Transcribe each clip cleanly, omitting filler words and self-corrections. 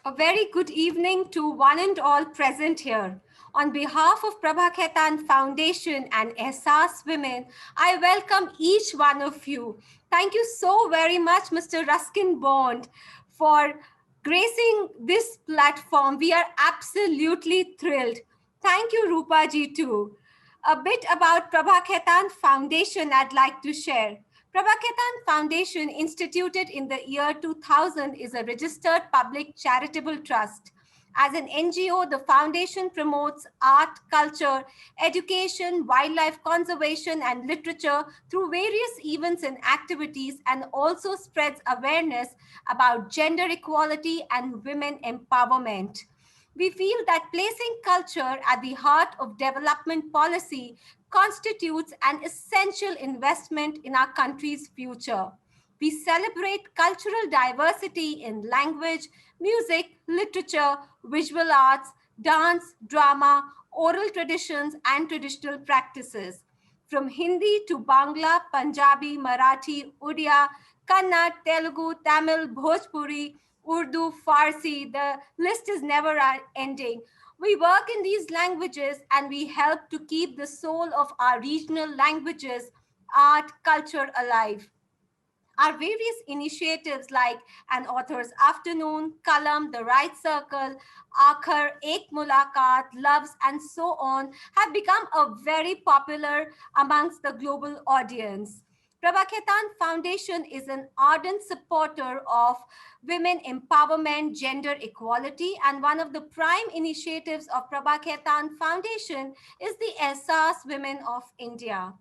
A very good evening to one and all present here. On behalf of Prabha Khaitan Foundation and Ehsaas Women, I welcome each one of you. Thank you so very much, Mr. Ruskin Bond, for gracing this platform. We are absolutely thrilled. Thank you, Rupa ji, too. A bit about Prabha Khaitan Foundation I'd like to share. Prabha Khaitan Foundation, instituted in the year 2000, is a registered public charitable trust. As an NGO, the foundation promotes art, culture, education, wildlife conservation, and literature through various events and activities, and also spreads awareness about gender equality and women empowerment. We feel that placing culture at the heart of development policy constitutes an essential investment in our country's future. We celebrate cultural diversity in language, music, literature, visual arts, dance, drama, oral traditions, and traditional practices. From Hindi to Bangla, Punjabi, Marathi, Odia, Kannada, Telugu, Tamil, Bhojpuri, Urdu, Farsi, the list is never ending. We work in these languages and we help to keep the soul of our regional languages, art, culture alive. Our various initiatives like an author's afternoon, Kalam, the right circle, Akhar, Ek Mulakat, Loves, and so on have become a very popular amongst the global audience. Prabha Khaitan Foundation is an ardent supporter of women empowerment, gender equality, and one of the prime initiatives of Prabha Khaitan Foundation is the Ehsaas Women of India.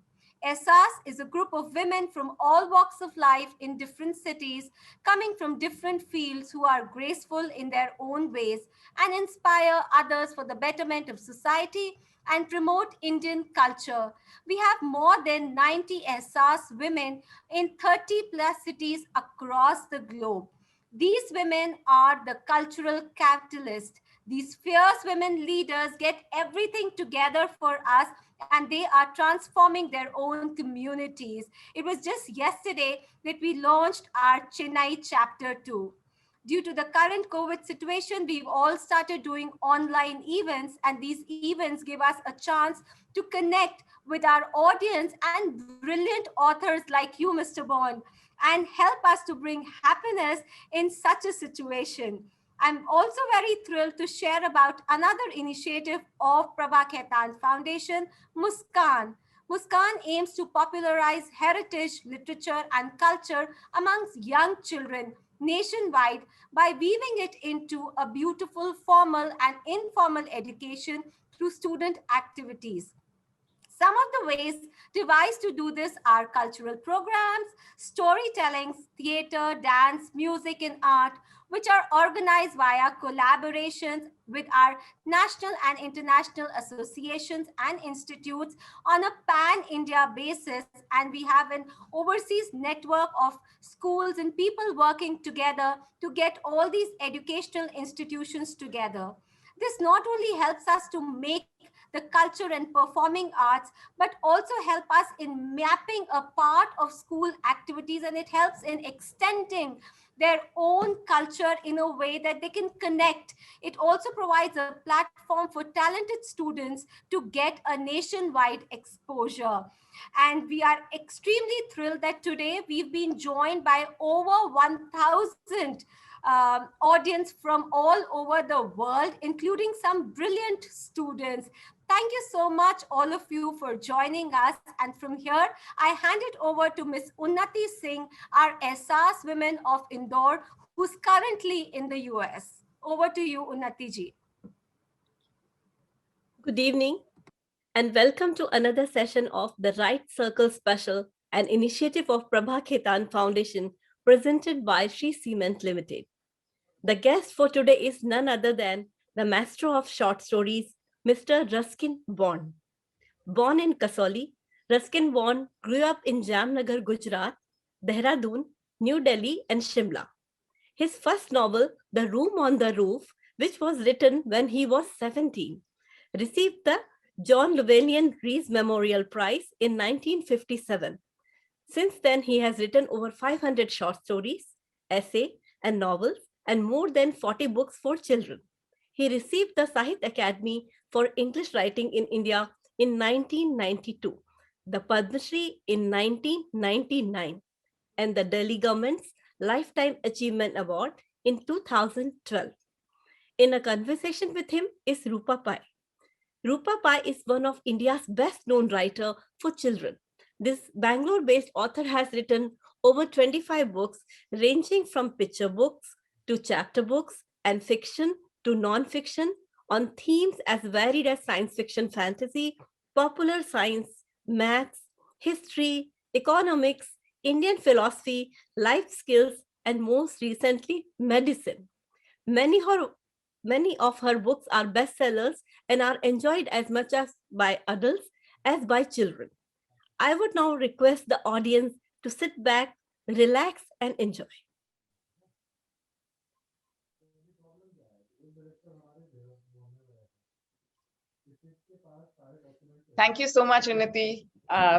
Ehsaas is a group of women from all walks of life in different cities, coming from different fields who are graceful in their own ways and inspire others for the betterment of society and promote Indian culture. We have more than 90 Ehsaas women in 30 plus cities across the globe. These women are the cultural catalyst. These fierce women leaders get everything together for us and they are transforming their own communities. It was just yesterday that we launched our Chennai chapter 2. Due to the current COVID situation, we've all started doing online events, and these events give us a chance to connect with our audience and brilliant authors like you, Mr. Bond, and help us to bring happiness in such a situation. I'm also very thrilled to share about another initiative of Prabha Khaitan Foundation, Muskan. Muskan aims to popularize heritage, literature, and culture amongst young children nationwide by weaving it into a beautiful formal and informal education through student activities. Some of the ways devised to do this are cultural programs, storytelling, theater, dance, music, and art, which are organized via collaborations with our national and international associations and institutes on a pan-India basis. And we have an overseas network of schools and people working together to get all these educational institutions together. This not only helps us to make the culture and performing arts, but also help us in mapping a part of school activities, and it helps in extending their own culture in a way that they can connect. It also provides a platform for talented students to get a nationwide exposure. And we are extremely thrilled that today we've been joined by over 1,000 audience from all over the world, including some brilliant students. Thank you so much, all of you, for joining us. And from here, I hand it over to Ms. Unnati Singh, our Ehsaas Women of Indore, who's currently in the US. Over to you, Unnati ji. Good evening and welcome to another session of the Right Circle Special, an initiative of Prabha Khaitan Foundation presented by Sri Cement Limited. The guest for today is none other than the master of short stories, Mr. Ruskin Bond. Born in Kasauli, Ruskin Bond grew up in Jamnagar, Gujarat, Dehradun, New Delhi, and Shimla. His first novel, The Room on the Roof, which was written when he was 17, received the John Llewellyn Rhys Memorial Prize in 1957. Since then, he has written over 500 short stories, essays, and novels, and more than 40 books for children. He received the Sahitya Academy for English Writing in India in 1992, the Padma Shri in 1999, and the Delhi government's Lifetime Achievement Award in 2012. In a conversation with him is Rupa Pai. Rupa Pai is one of India's best known writer for children. This Bangalore based author has written over 25 books ranging from picture books to chapter books and fiction to non-fiction on themes as varied as science fiction fantasy, popular science, maths, history, economics, Indian philosophy, life skills, and most recently, medicine. Many, many of her books are bestsellers and are enjoyed as much as by adults as by children. I would now request the audience to sit back, relax, and enjoy. Thank you so much, Unnati,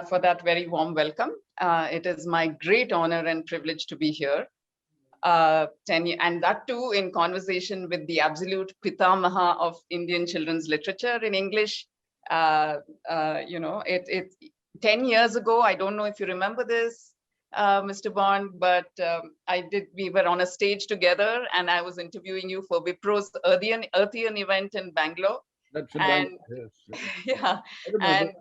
for that very warm welcome. It is my great honor and privilege to be here. And that too in conversation with the absolute Pitamaha of Indian children's literature in English. You know, 10 years ago, I don't know if you remember this, Mr. Bond, but we were on a stage together and I was interviewing you for Wipro's Earthian event in Bangalore. That's and yes. yeah, and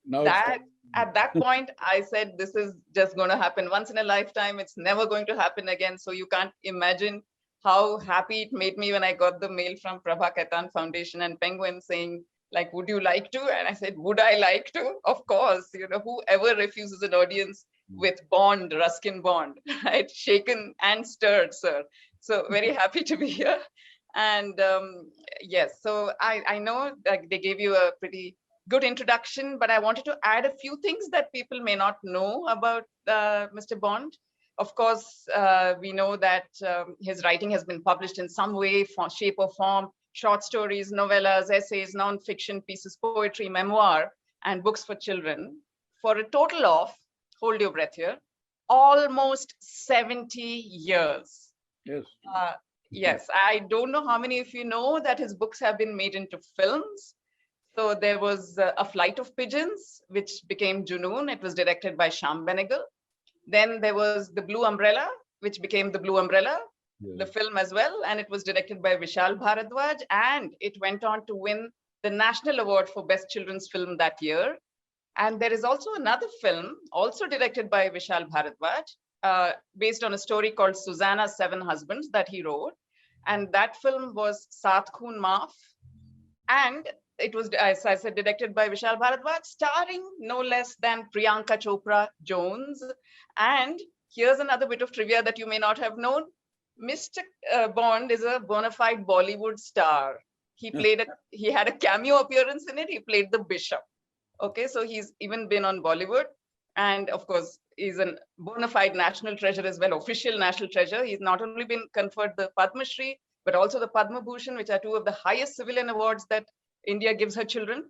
now that at that point I said, this is just going to happen once in a lifetime. It's never going to happen again. So you can't imagine how happy it made me when I got the mail from Prabha Khaitan Foundation and Penguin saying, like, would you like to? And I said, would I like to? Of course, you know, whoever refuses an audience with Bond, Ruskin Bond, right? Shaken and stirred, sir. So very happy to be here. And yes, so I know that they gave you a pretty good introduction, but I wanted to add a few things that people may not know about Mr. Bond. Of course, we know that his writing has been published in some way, shape or form, short stories, novellas, essays, non-fiction pieces, poetry, memoir, and books for children, for a total of, hold your breath here, almost 70 years. Yes. Yes, I don't know how many of you know that his books have been made into films. So there was A Flight of Pigeons, which became Junoon. It was directed by Shyam Benegal. Then there was The Blue Umbrella, which became The Blue Umbrella, the film as well. And it was directed by Vishal Bharadwaj. And it went on to win the National Award for Best Children's Film that year. And there is also another film, also directed by Vishal Bharadwaj, based on a story called Susanna's Seven Husbands that he wrote. And that film was Saath Khoon Maaf. And it was, as I said, directed by Vishal Bharadwaj, starring no less than Priyanka Chopra Jones. And here's another bit of trivia that you may not have known. Mr. Bond is a bona fide Bollywood star. He had a cameo appearance in it. He played the bishop. Okay, so he's even been on Bollywood. And of course, he's a bona fide national treasure as well, official national treasure. He's not only been conferred the Padma Shri, but also the Padma Bhushan, which are two of the highest civilian awards that India gives her children.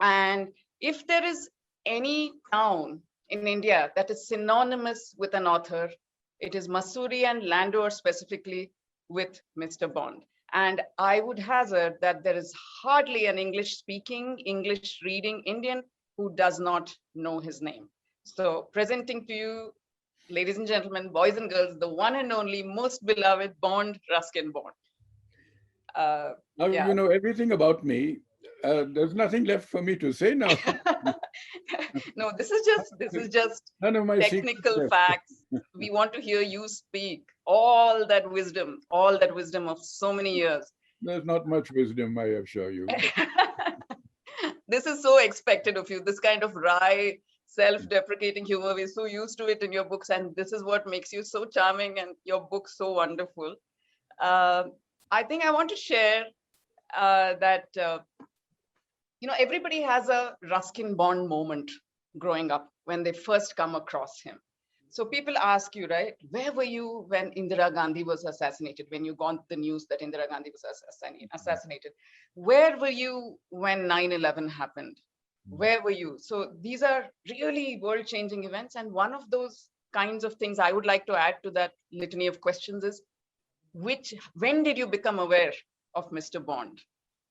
And if there is any town in India that is synonymous with an author, it is Mussoorie and Landour specifically with Mr. Bond. And I would hazard that there is hardly an English-speaking, English-reading Indian who does not know his name. So presenting to you, ladies and gentlemen, boys and girls, the one and only most beloved Bond, Ruskin Bond. Now you know everything about me. There's nothing left for me to say now. No, this is just none of my technical facts. We want to hear you speak all that wisdom of so many years. There's not much wisdom, I assure you. This is so expected of you, this kind of wry, self-deprecating humor. We're so used to it in your books, and this is what makes you so charming and your book so wonderful. I think I want to share that, you know, everybody has a Ruskin Bond moment growing up when they first come across him. So people ask you, right, where were you when Indira Gandhi was assassinated, when you got the news that Indira Gandhi was assassinated? Where were you when 9/11 happened? Where were you? So these are really world-changing events. And one of those kinds of things I would like to add to that litany of questions is, when did you become aware of Mr. Bond?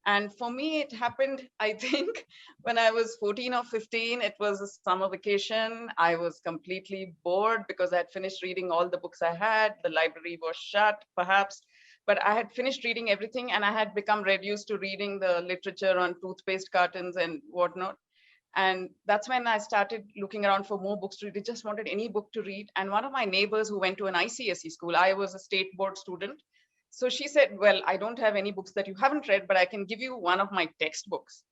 And for me, it happened, I think, when I was 14 or 15. It was a summer vacation. I was completely bored because I had finished reading all the books I had. The library was shut, perhaps, but I had finished reading everything, and I had become reduced to reading the literature on toothpaste cartons and whatnot. And that's when I started looking around for more books to read. I just wanted any book to read. And one of my neighbors who went to an ICSE school, I was a state board student. So she said, well, I don't have any books that you haven't read, but I can give you one of my textbooks.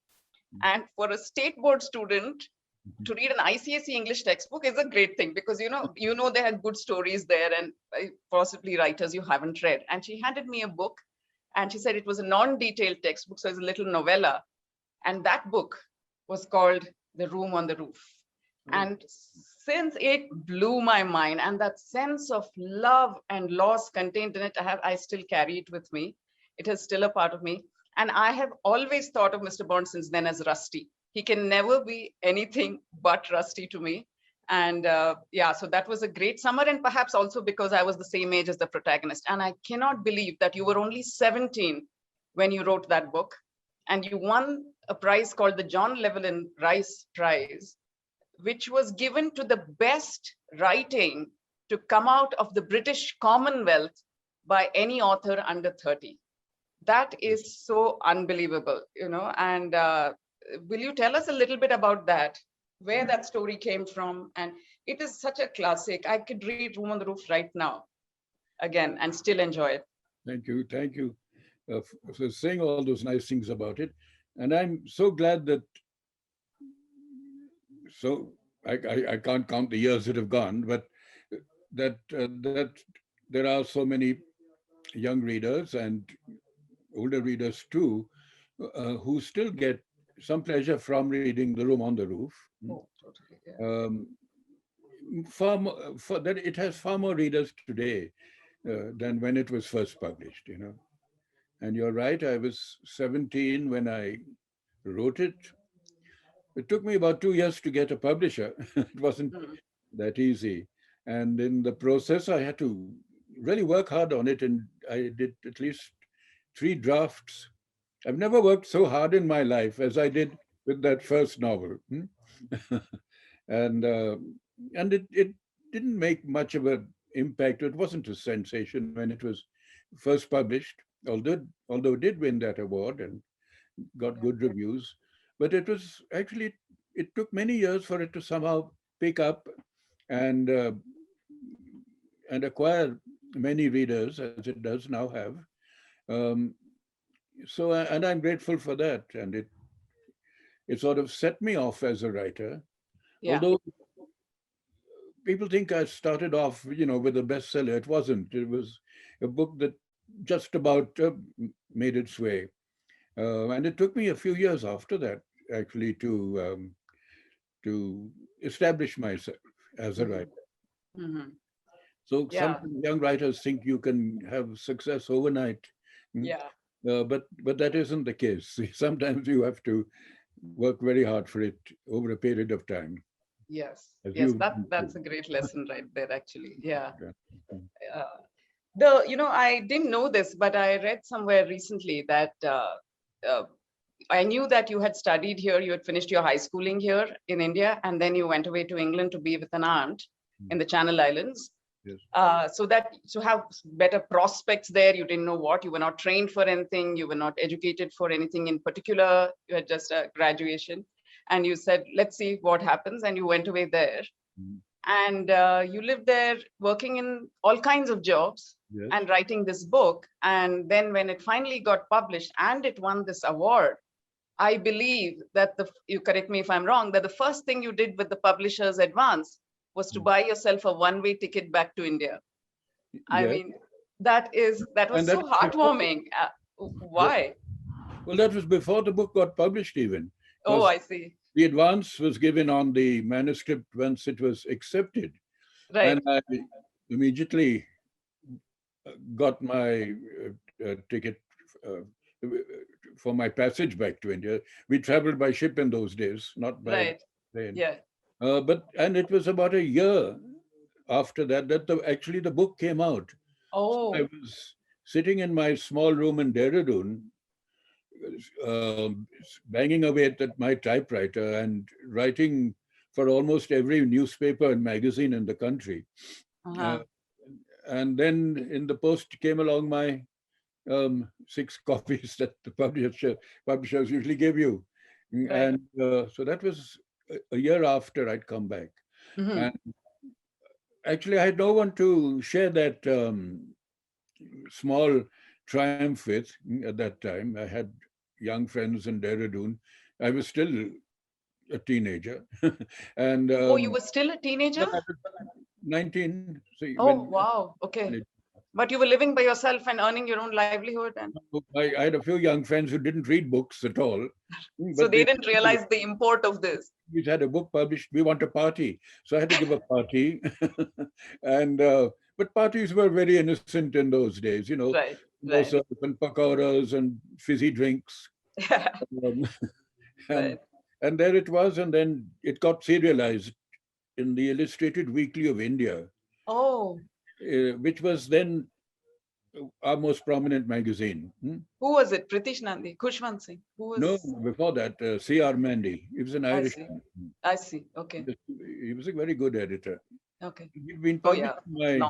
And for a state board student to read an ICSE English textbook is a great thing, because, they have good stories there and possibly writers you haven't read. And she handed me a book, and she said it was a non-detailed textbook. So it's a little novella. And that book was called The Room on the Roof. And since it blew my mind, and that sense of love and loss contained in it, I still carry it with me. It is still a part of me. And I have always thought of Mr. Bond since then as Rusty. He can never be anything but Rusty to me. And so that was a great summer. And perhaps also because I was the same age as the protagonist. And I cannot believe that you were only 17 when you wrote that book. And you won a prize called the John Llewellyn Rice Prize, which was given to the best writing to come out of the British Commonwealth by any author under 30. That is so unbelievable, and will you tell us a little bit about that, where that story came from? And it is such a classic. I could read Room on the Roof right now again and still enjoy it. Thank you. Thank you for saying all those nice things about it. And I'm so glad that, so I can't count the years that have gone, but that there are so many young readers and older readers too, who still get some pleasure from reading The Room on the Roof. Oh, totally. Yeah. That it has far more readers today than when it was first published, And you're right, I was 17 when I wrote it. It took me about 2 years to get a publisher. It wasn't that easy. And in the process, I had to really work hard on it. And I did at least 3 drafts. I've never worked so hard in my life as I did with that first novel. And it didn't make much of an impact. It wasn't a sensation when it was first published, although it did win that award and got good reviews. But it was actually, it took many years for it to somehow pick up and acquire many readers, as it does now have. And I'm grateful for that. And it sort of set me off as a writer. Yeah. Although people think I started off, with a bestseller. It wasn't. It was a book that just about made its way. And it took me a few years after that, actually, to establish myself as a writer. Mm-hmm. So some young writers think you can have success overnight. Yeah. But that isn't the case. Sometimes you have to work very hard for it over a period of time. Yes, that's a great lesson right there, actually. Yeah. I didn't know this, but I read somewhere recently that I knew that you had studied here, you had finished your high schooling here in India, and then you went away to England to be with an aunt in the Channel Islands. Yes. So that to have better prospects there, you didn't know what, you were not trained for anything, you were not educated for anything in particular, you had just a graduation, and you said, let's see what happens, and you went away there. And you lived there working in all kinds of jobs. Yes. And writing this book. And then when it finally got published and it won this award, I believe that you correct me if I'm wrong, that the first thing you did with the publisher's advance was to buy yourself a one-way ticket back to India. Yes. I mean, that was so heartwarming. Why? Well, that was before the book got published even. Oh, I see. The advance was given on the manuscript once it was accepted. Right. And I immediately got my ticket for my passage back to India. We traveled by ship in those days, not by plane. Yeah. And it was about a year after that actually the book came out. So I Oh, was sitting in my small room in Dehradun, banging away at my typewriter and writing for almost every newspaper and magazine in the country. Uh, uh-huh. and then in the post came along my 6 copies that the publishers usually give you. Right. And so that was a year after I'd come back. And Hmm. actually, I had no one to share that small triumph with at that time. I had young friends in Dehradun. I was still a teenager. And Oh, you were still a yeah, teenager? I was 19. So Oh, wow. Okay. But you were living by yourself and earning your own livelihood, and I had a few young friends who didn't read books at all, so but they they didn't realize the import of this. we had a book published. We want a party, so I had to give a party, and but parties were very innocent in those days. Right. Right. Samosas and pakoras and fizzy drinks, Yeah. um, and Right. and there it was, and then it got serialized in the Illustrated Weekly of India, Oh, which was then our most prominent magazine. who was it? Pritish Nandi, Khushwant Singh. Who No, was? before that, C.R. Mandy. He was an I see. Irishman. I see. Okay. He was a very good editor. Okay. He'd been Oh yeah. publishing No. my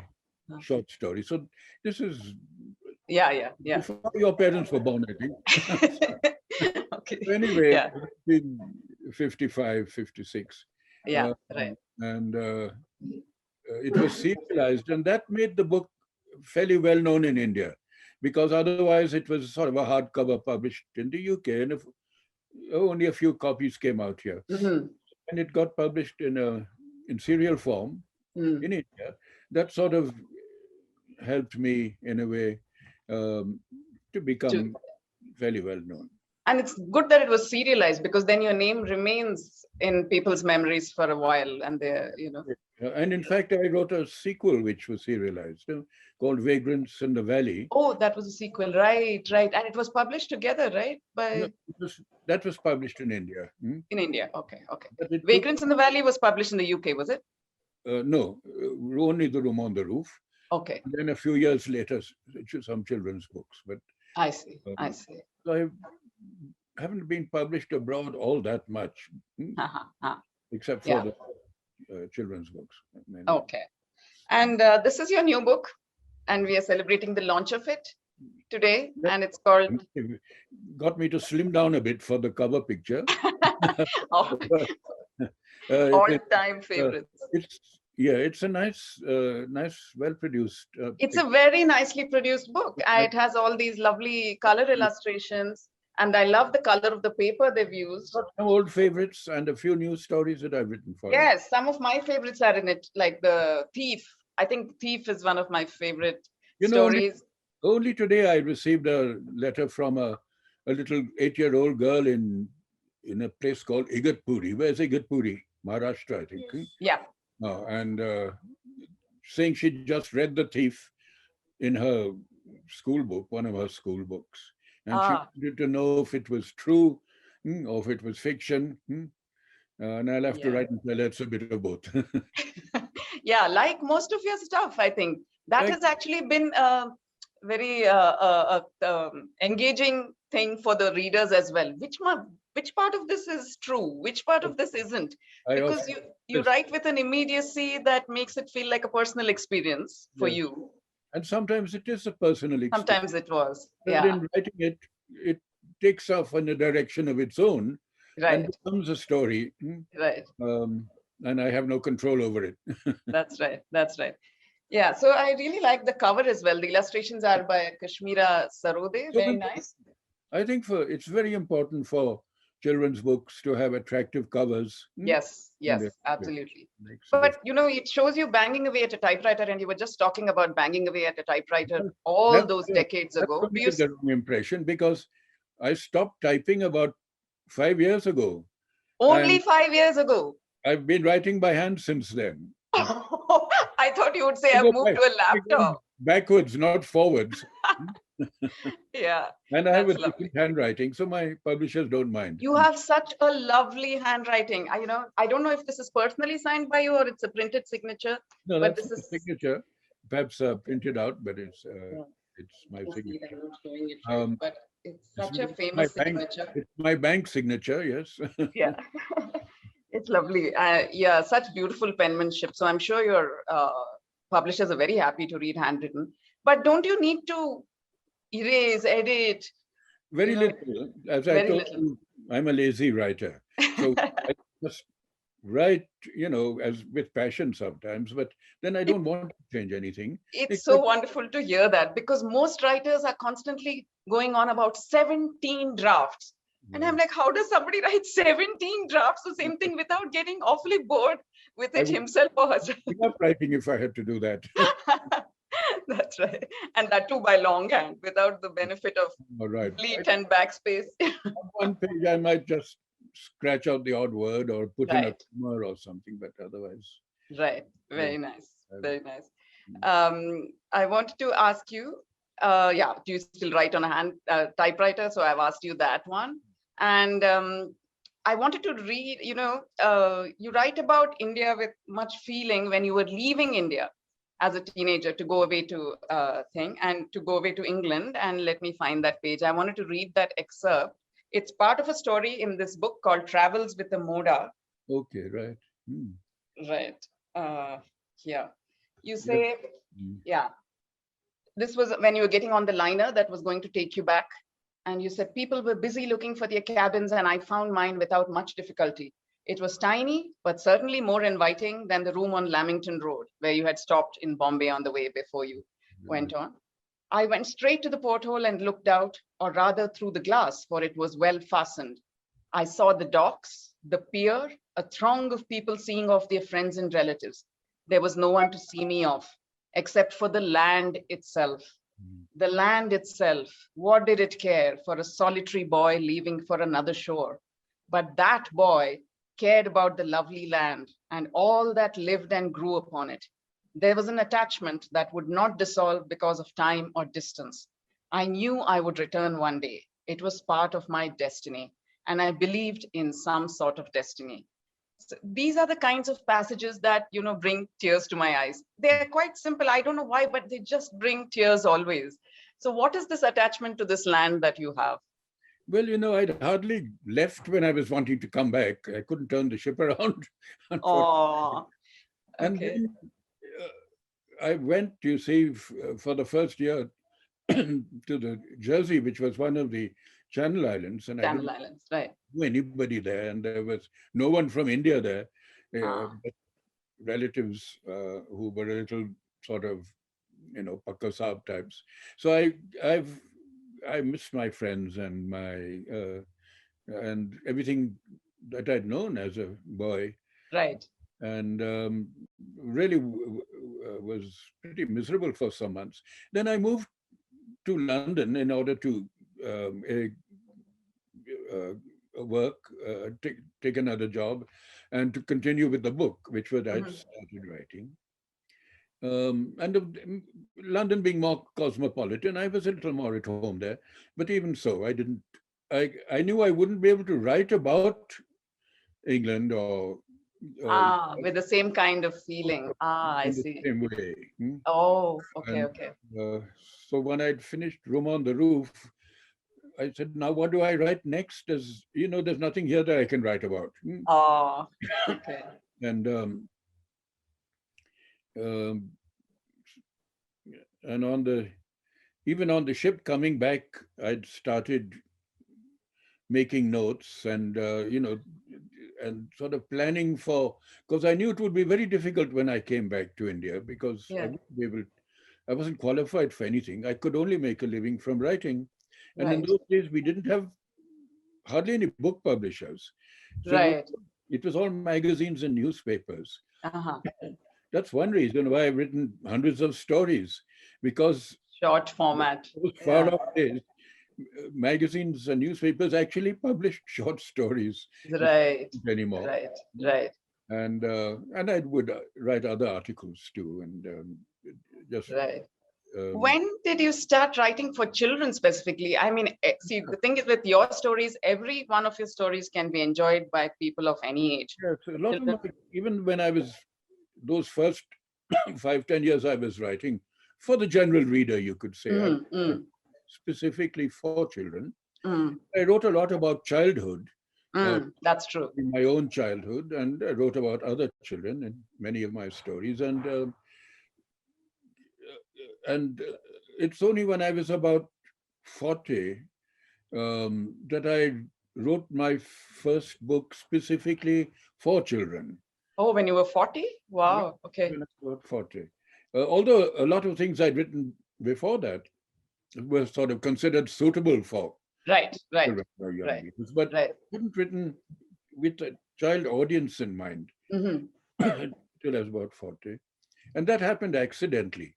No. short story. So this is Yeah. Yeah. Yeah. before your parents were born, I think. Okay. So anyway, Yeah. in 55, 56. Yeah. Uh, Right. and it was serialized, and that made the book fairly well known in India, because otherwise it was sort of a hardcover published in the UK, and only a few copies came out here. Hmm. And it got published in serial form Mm. in India. That sort of helped me in a way um, to True. become fairly well known. And it's good that it was serialized because then your name remains in people's memories for a while, and they're. And in fact, I wrote a sequel which was serialized called Vagrants in the Valley. Oh, that was a sequel, right? Right, and it was published together, right? No, By that was published in India. in India. Okay. Okay. But it took, Vagrants in the Valley was published in the UK, was it? no, only The Room on the Roof. Okay. And then a few years later, some children's books. But I see. I um, see. I haven't been published abroad all that much, Uh-huh. except for Yeah. the children's books. Okay. And this is your new book, and we are celebrating the launch of it today, and it's called Got me to slim down a bit for the cover picture. all, All-Time Favorites. It's a nice, well-produced. It's a very nicely produced book. It has all these lovely color illustrations, and I love the color of the paper they've used. Got some old favorites and a few new stories that I've written for it. Yes, some of my favorites are in it, like The Thief. I think Thief is one of my favorite stories. Only today I received a letter from a little 8-year-old girl in a place called Igatpuri. Where's Igatpuri? Maharashtra, I think. Yeah. And saying she just read The Thief in her school book, one of her school books. And she wanted to know if it was true or if it was fiction. And I'll have to write and tell her it's a bit of both. Yeah, like most of your stuff, I think. That has actually been a very engaging thing for the readers as well. Which part of this is true? Which part of this isn't? Because you write with an immediacy that makes it feel like a personal experience for you. And sometimes it is a personal experience. Sometimes it was. But Yeah. in writing it, it takes off in a direction of its own and becomes a story. Right. And I have no control over it. That's right. That's right. Yeah. So I really like the cover as well. The illustrations are by Kashmira Sarode. Very nice. I think it's very important for children's books to have attractive covers. Yes, absolutely. But it shows you banging away at a typewriter, and you were just talking about banging away at a typewriter all those decades ago. Do you get the wrong impression? Because I stopped typing about 5 years ago. Only 5 years ago. I've been writing by hand since then. I thought you would say I've moved to a laptop. Backwards, not forwards. Yeah, And I have a that's decent lovely. handwriting, so my publishers don't mind. You have such a lovely handwriting. I don't know if this is personally signed by you or it's a printed signature, No, but that's this my is, signature. Perhaps okay. printed out, but Yeah, it's my I see that signature. I'm not showing it right, Um, but it's it's such a my famous bank. signature. It's my bank signature. Yes. Yeah, it's lovely. Yeah, such beautiful penmanship. So I'm sure your publishers are very happy to read handwritten. But don't you need to erase, edit, Very it, little. As I very told little. you, I'm a lazy writer, so I just write, as with passion sometimes. But then I It, don't want to change anything, it's so except wonderful to hear that because most writers are constantly going on about 17 drafts. And I'm uh, like, how does somebody write 17 drafts, the same thing, without getting awfully bored with I it would himself or herself? give up writing if I had to do that. That's right. And that too by longhand without the benefit of All right. delete and backspace. On one page, I might just scratch out the odd word or put in a Right, comma or something, but otherwise, right. uh, Very nice. I would- Very nice. I wanted to ask you, yeah, do you still write on a hand typewriter? So I've asked you that one. And I wanted to read, you write about India with much feeling when you were leaving India as a teenager to go away to thing and to go away to England. And let me find that page. I wanted to read that excerpt. It's part of a story in this book called Travels with the Moda. okay, right. Hmm. Right. Here. You Yes. say, Hmm. yeah, this was when you were getting on the liner that was going to take you back. And you said people were busy looking for their cabins, and I found mine without much difficulty. It was tiny, but certainly more inviting than the room on Lamington Road, where you had stopped in Bombay on the way before you went on. I went straight to the porthole and looked out, or rather through the glass, for it was well fastened. I saw the docks, the pier, a throng of people seeing off their friends and relatives. There was no one to see me off, except for the land itself. Hmm. The land itself, what did it care for a solitary boy leaving for another shore? But that boy cared about the lovely land and all that lived and grew upon it. There was an attachment that would not dissolve because of time or distance. I knew I would return one day. It was part of my destiny, and I believed in some sort of destiny. So these are the kinds of passages that bring tears to my eyes. They're quite simple. I don't know why, but they just bring tears always. So what is this attachment to this land that you have? Well, I'd hardly left when I was wanting to come back. I couldn't turn the ship around, unfortunately. Oh, And okay. then I went, you see, for the first year to the Jersey, which was one of the Channel Islands, and I Channel didn't Islands, right. know anybody there, and there was no one from India there, Ah, but relatives who were a little sort of, Pakka Saab types. So I miss my friends and and everything that I'd known as a boy, right. and really was pretty miserable for some months. Then I moved to London in order to uh, work, take another job, and to continue with the book, which was I'd Mhm. started writing. And London being more cosmopolitan, I was a little more at home there. But even so, I didn't. I knew I wouldn't be able to write about England or With the same kind of feeling. I in the see. same way. Hmm? Oh, okay, And okay. uh, so when I'd finished Room on the Roof, I said, "Now what do I write next? There's nothing here that I can write about." Hmm? Oh, okay. And um, and even on the ship coming back, I'd started making notes and sort of planning for, because I knew it would be very difficult when I came back to India because Yeah, I wasn't qualified for anything. I could only make a living from writing. And in right, those days, we didn't have hardly any book publishers. So right. it was all magazines and newspapers. Uh-huh. That's one reason why I've written hundreds of stories, because Short format. those far Yeah, off days, magazines and newspapers actually published short stories, which right, don't anymore. right, right, And I would write other articles too, and just right. When did you start writing for children specifically? I mean, see, the thing is with your stories, every one of your stories can be enjoyed by people of any age. yes, a lot of Children. my, even when I was, those first 5, 10 years I was writing for the general reader, you could say, I Mm, mm, specifically for children. mm, I wrote a lot about childhood, that's true. in my own childhood, and I wrote about other children in many of my stories. And it's only when I was about 40 that I wrote my first book specifically for children. Oh, when you were 40? Yeah, Wow. Okay. when I was about 40. Although a lot of things I'd written before that were sort of considered suitable for Right, right, children or young right, readers, but right. hadn't written with a child audience in mind Mm-hmm. till I was about 40. And that happened accidentally.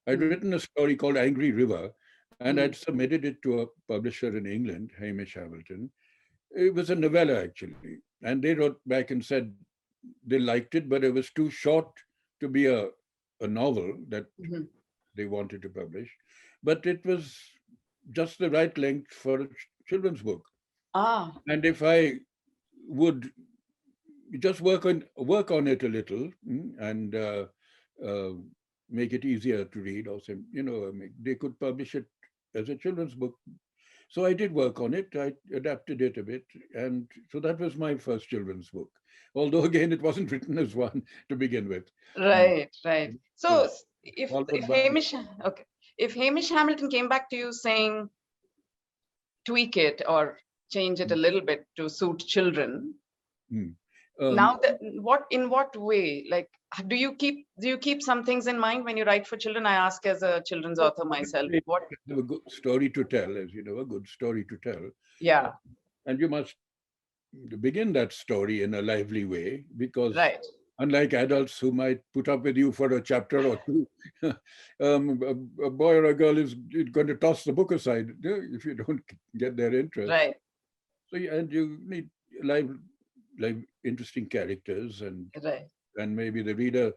I'd Mm-hmm. written a story called Angry River, and Mm-hmm. I'd submitted it to a publisher in England, Hamish Hamilton. It was a novella, actually. And they wrote back and said they liked it, but it was too short to be a novel that Mm-hmm. they wanted to publish. But it was just the right length for a children's book. Ah, And if I would just work on it a little, and uh, make it easier to read, or some, they could publish it as a children's book. So I did work on it. I adapted it a bit, and so that was my first children's book. Although again, it wasn't written as one to begin with. Mm, right, right. it So was if followed by. Hamish, okay, if Hamish Hamilton came back to you saying tweak it or change it a little bit to suit children, Mm. now Um, that what in what way? Like, do you keep some things in mind when you write for children? I ask as a children's author myself. What? have a good story to tell, as you know, a good story to tell, Yeah, and you must begin that story in a lively way, because right, unlike adults who might put up with you for a chapter or two, a boy or a girl is going to toss the book aside if you don't get their interest. right, So, and you need live, interesting characters, right. and maybe the reader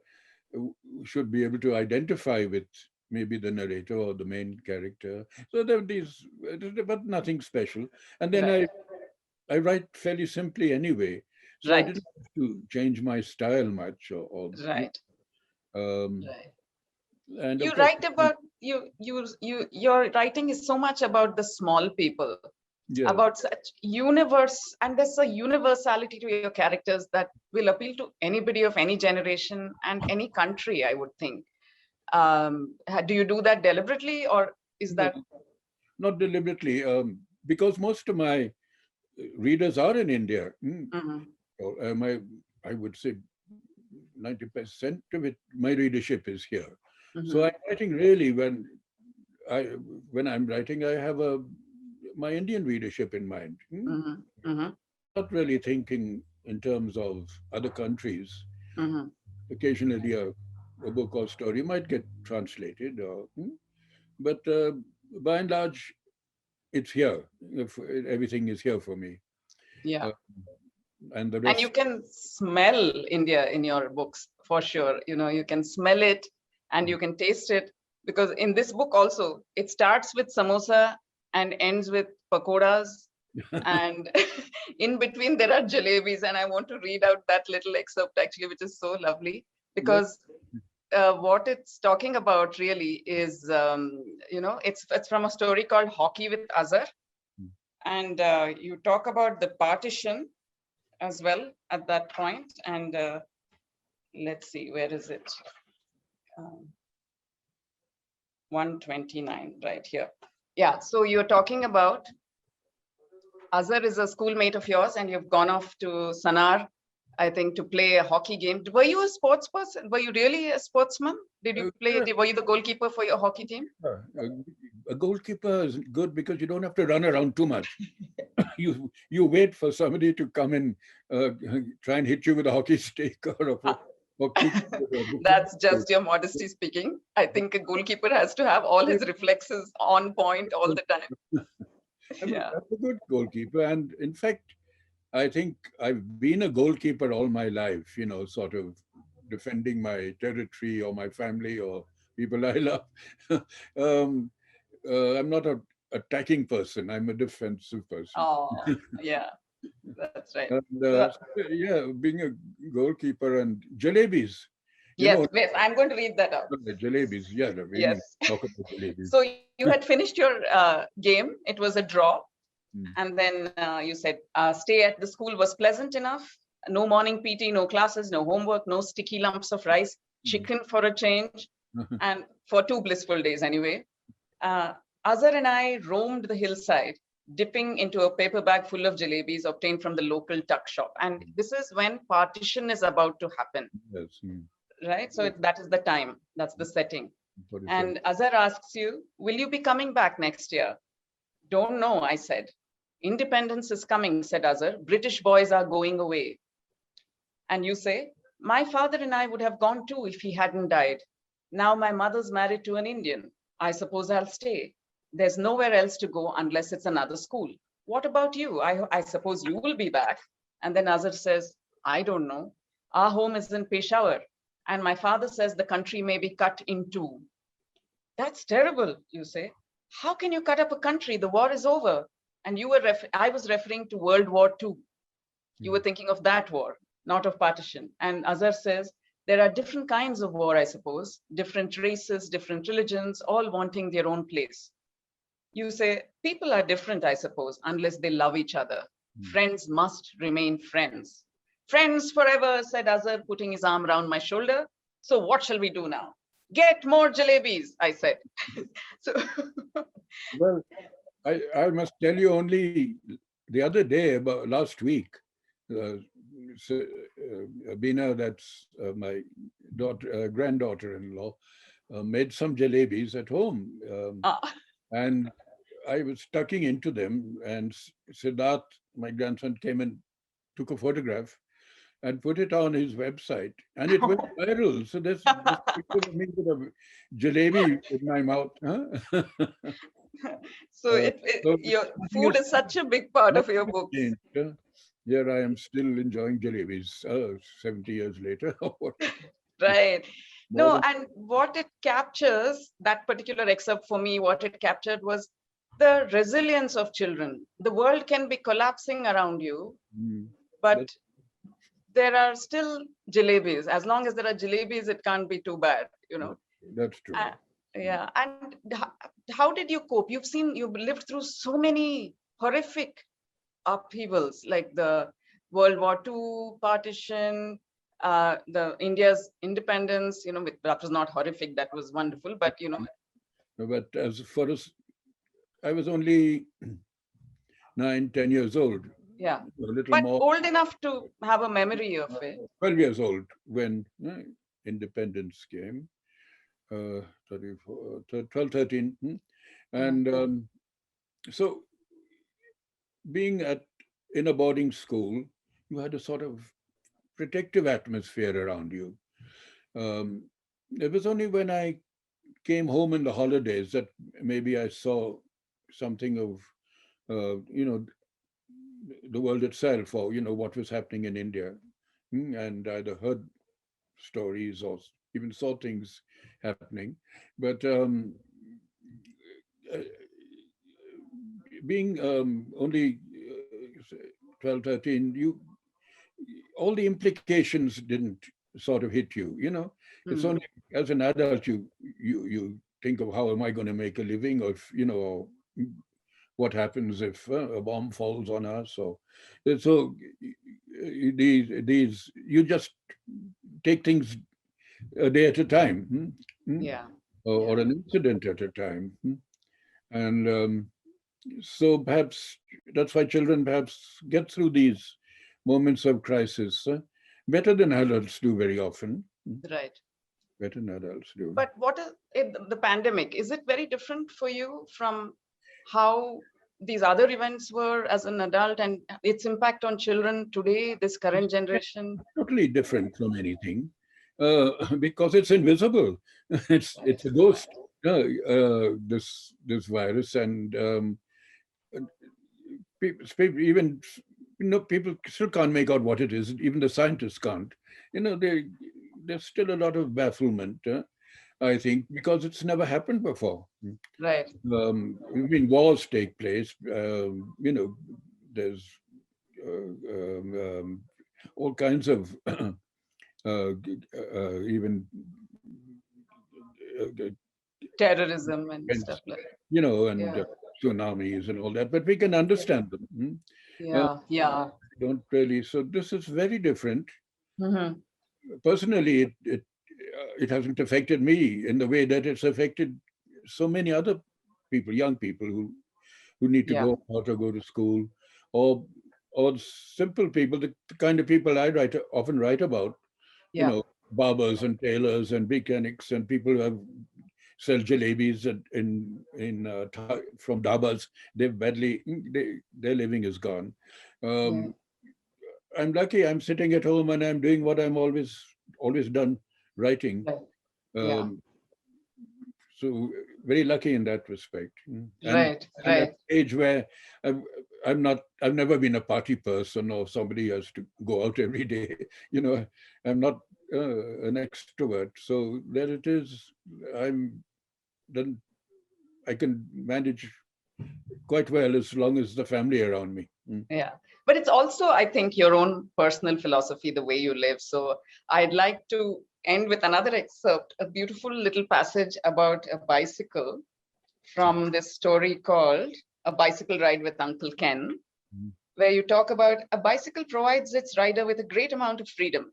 should be able to identify with maybe the narrator or the main character. So there are these, but nothing special. And then Right, I write fairly simply anyway, so I right, didn't have to change my style much, right, um, right. and of You course, write about your writing is so much about the small people, yes, about such universe, and there's a universality to your characters that will appeal to anybody of any generation and any country, I would think. Do you do that deliberately, or is no, that? not deliberately, because most of my readers are in India. Mhm, Or, I would say 90% of it, my readership is here. So mhm, I'm writing really I when I'm writing, I have my Indian readership in mind. mhm, mhm, Not really thinking in terms of other countries. mhm. Occasionally, a book or story might get translated, but by and large, it's here. If everything is here for me, Yeah. uh, and the And you rest. can smell India in your books for sure. You can smell it and you can taste it, because in this book also, it starts with samosa and ends with pakoras. And in between, there are jalebis. And I want to read out that little excerpt actually, which is so lovely, Let because what it's talking about really is, it's from a story called Hockey with Azhar. And you talk about the partition as well at that point. And let's see, where is it? Um, 129, right here. Yeah, so you're talking about Azhar is a schoolmate of yours, and you've gone off to Sanar, I think, to play a hockey game. Were you a sports person? Were you really a sportsman? Did you play? Yeah, Were you the goalkeeper for your hockey team? a goalkeeper is good because you don't have to run around too much. You wait for somebody to come and try and hit you with a hockey stick or kick you with a That's football. just your modesty speaking. I think a goalkeeper has to have all his reflexes on point all the time. Yeah. I'm a good goalkeeper, and in fact, I think I've been a goalkeeper all my life. Sort of defending my territory or my family or people I love. um, I'm not a attacking person. I'm a defensive person. Oh, yeah, that's right. And Uh, yeah, being a goalkeeper and jalebis, you yes, know, yes, I'm going to read that out. jalebis. Yeah, we need Yes. to talk about jalebis. So you had finished your game. It was a draw. Mm, And then you said stay at the school was pleasant enough. No morning PT, no classes, no homework, no sticky lumps of rice, mm. chicken for a change, and for 2 blissful days anyway. Uh, Azhar and I roamed the hillside, dipping into a paper bag full of jalebis obtained from the local tuck shop. And this is when partition is about to happen, Yes. right? So that is the time, that's the setting. 47. And Azhar asks you, will you be coming back next year? Don't know, I said. Independence is coming, said Azhar. British boys are going away. And you say, my father and I would have gone too if he hadn't died. Now my mother's married to an Indian. I suppose I'll stay. There's nowhere else to go unless it's another school. What about you? I suppose you will be back. And then Azhar says, I don't know. Our home is in Peshawar. And my father says the country may be cut in two. That's terrible, you say. How can you cut up a country? The war is over. And I was referring to World War II. You were thinking of that war, not of partition. And Azhar says, there are different kinds of war, I suppose, different races, different religions, all wanting their own place. You say, people are different, I suppose, unless they love each other. Friends must remain friends. Friends forever, said Azhar, putting his arm around my shoulder. So what shall we do now? Get more jalebis, I said. So Well, I must tell you only the other day, about last week, uh, so, Bina, that's my granddaughter-in-law, made some jalebis at home. uh, And I was tucking into them, and Siddharth, my grandson, came and took a photograph and put it on his website, and it went viral. So this picture of me with a jalebi in my mouth. Huh? so Uh, so your nothing food has, is such a big part of nothing your has books. changed. Huh? Here I am still enjoying jalebis 70 years later. Right. More No, than and what it captures, that particular excerpt for me, what it captured was the resilience of children. The world can be collapsing around you, mm, but that, there are still jalebis. As long as there are jalebis, it can't be too bad, you know. that's true. Uh, yeah. And how did you cope? You've lived through so many horrific upheavals, like the World War II partition, the India's independence. You know, that was not horrific. That was wonderful. But you know, But as far as I was only 9, 10 years old, yeah. a little But more, old enough to have a memory of it. 12 years old when independence came, 12, 13. Mhm. And so being in a boarding school, you had a sort of protective atmosphere around you. Um, it was only when I came home in the holidays that maybe I saw something of, the world itself, or, what was happening in India. And either heard stories or even saw things happening. But uh, being only 12, 13, all the implications didn't sort of hit you, It's Mm. only as an adult you think of how am I going to make a living, or if, what happens if a bomb falls on us, or so these you just take things a day at a time, Yeah. or Yeah. an incident at a time. And so perhaps that's why children perhaps get through these moments of crisis better than adults do very often. Right. Better than adults do. But what is the pandemic? Is it very different for you from how these other events were as an adult and its impact on children today, this current generation? Totally different from anything because it's invisible. Right. It's a ghost. This virus, and even people still can't make out what it is. Even the scientists can't. There's still a lot of bafflement. I think, because it's never happened before. Right. I mean, wars take place. There's all kinds of even uh, Terrorism and events, stuff like that. and Yeah. tsunamis and all that, but we can understand them. Yeah. Yeah. Don't really. So this is very different. Hmm. Personally, it hasn't affected me in the way that it's affected so many other people, young people who need to Yeah. go out or go to school, or simple people, the kind of people I often write about, you Yeah. know, barbers and tailors and mechanics and people who have sell jalebis from dhabas. They've badly their living is gone. Yeah. Um, I'm lucky. I'm sitting at home and I'm doing what I'm always done, writing. Right. Yeah. Um, so very lucky in that respect. Right. And at Right. an age where I'm, I've never been a party person or somebody who has to go out every day. You know, I'm not an extrovert. So there it is. I'm then I can manage quite well as long as the family around me. Yeah. But it's also, I think, your own personal philosophy, the way you live. So I'd like to end with another excerpt, a beautiful little passage about a bicycle from this story called A Bicycle Ride with Uncle Ken, Mm. where you talk about a bicycle provides its rider with a great amount of freedom.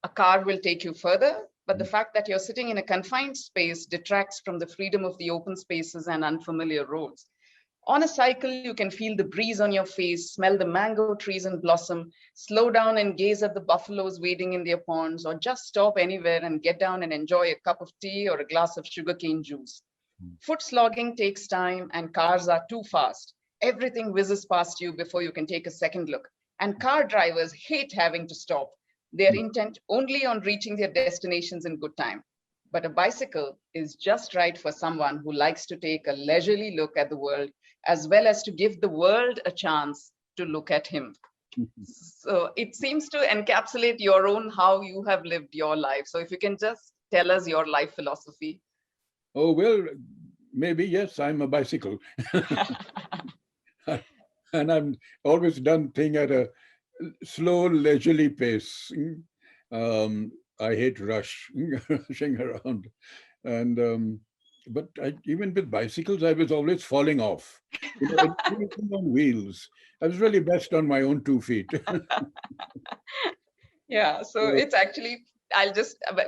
A car will take you further, but the fact that you're sitting in a confined space detracts from the freedom of the open spaces and unfamiliar roads. On a cycle, you can feel the breeze on your face, smell the mango trees in blossom, slow down and gaze at the buffaloes wading in their ponds, or just stop anywhere and get down and enjoy a cup of tea or a glass of sugarcane juice. Foot slogging takes time, and cars are too fast. Everything whizzes past you before you can take a second look. And car drivers hate having to stop. They're intent only on reaching their destinations in good time. But a bicycle is just right for someone who likes to take a leisurely look at the world, as well as to give the world a chance to look at him. So it seems to encapsulate your own, how you have lived your life. So if you can just tell us your life philosophy. Oh, well, maybe, yes, I'm a bicycle. And I'm always done thing at a slow, leisurely pace. I hate rushing around. And but even with bicycles, I was always falling off. Anything on wheels. I was really best on my own 2 feet. Yeah, so So, it's actually,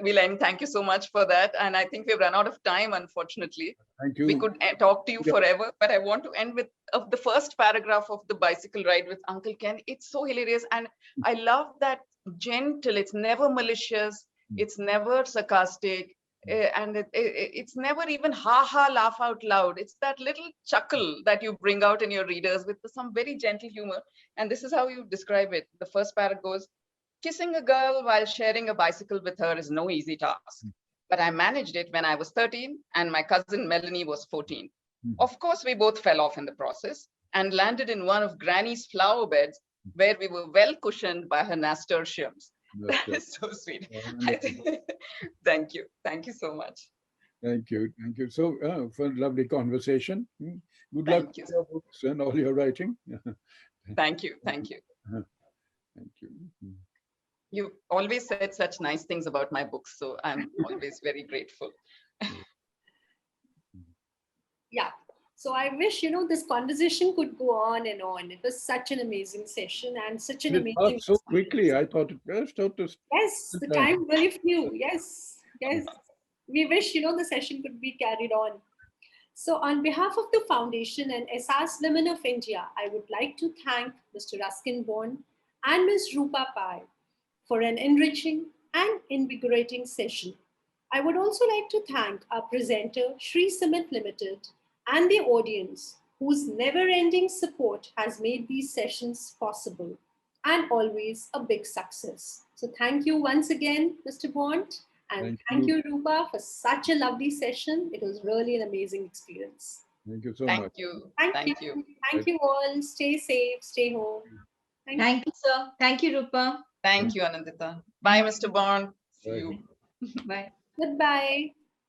we'll end. Thank you so much for that. And I think we've run out of time, unfortunately. thank We you. could talk to you Yeah. forever, but I want to end with of the first paragraph of The Bicycle Ride with Uncle Ken. It's so hilarious. And I love that gentle, it's never malicious, it's never sarcastic, and it's never even ha laugh out loud. It's that little chuckle that you bring out in your readers with some very gentle humor. And this is how you describe it. The first paragraph goes, kissing a girl while sharing a bicycle with her is no easy task. But I managed it when I was 13 and my cousin Melanie was 14. Of course, we both fell off in the process and landed in one of Granny's flower beds where we were well cushioned by her nasturtiums. That is so sweet. I think, thank you. Thank you so much. Thank you. Thank you. So, for a lovely conversation. Good luck Thank you. with your books and all your writing. Thank you. Thank you. Thank you. You always said such nice things about my books, so I'm always very grateful. Yeah. So I wish, this conversation could go on and on. It was such an amazing session and such an It amazing passed so quickly. experience. I thought this Yes, the time. time really flew. Yes, yes. We wish, the session could be carried on. So on behalf of the Foundation and SAS Women of India, I would like to thank Mr. Ruskin Bond and Ms. Rupa Pai for an enriching and invigorating session. I would also like to thank our presenter, Sri Cement Limited, and the audience whose never-ending support has made these sessions possible and always a big success. So thank you once again, Mr. Bond, and Thank thank you. you, Rupa, for such a lovely session. It was really an amazing experience. Thank you so Thank much. you. Thank you. Thank you. Thank you all. Stay safe, stay home. Thank you. Thank you, sir. Thank you, Rupa. Thank you, Anandita. Bye, Mr. Bond. See Bye. you. Bye. Goodbye.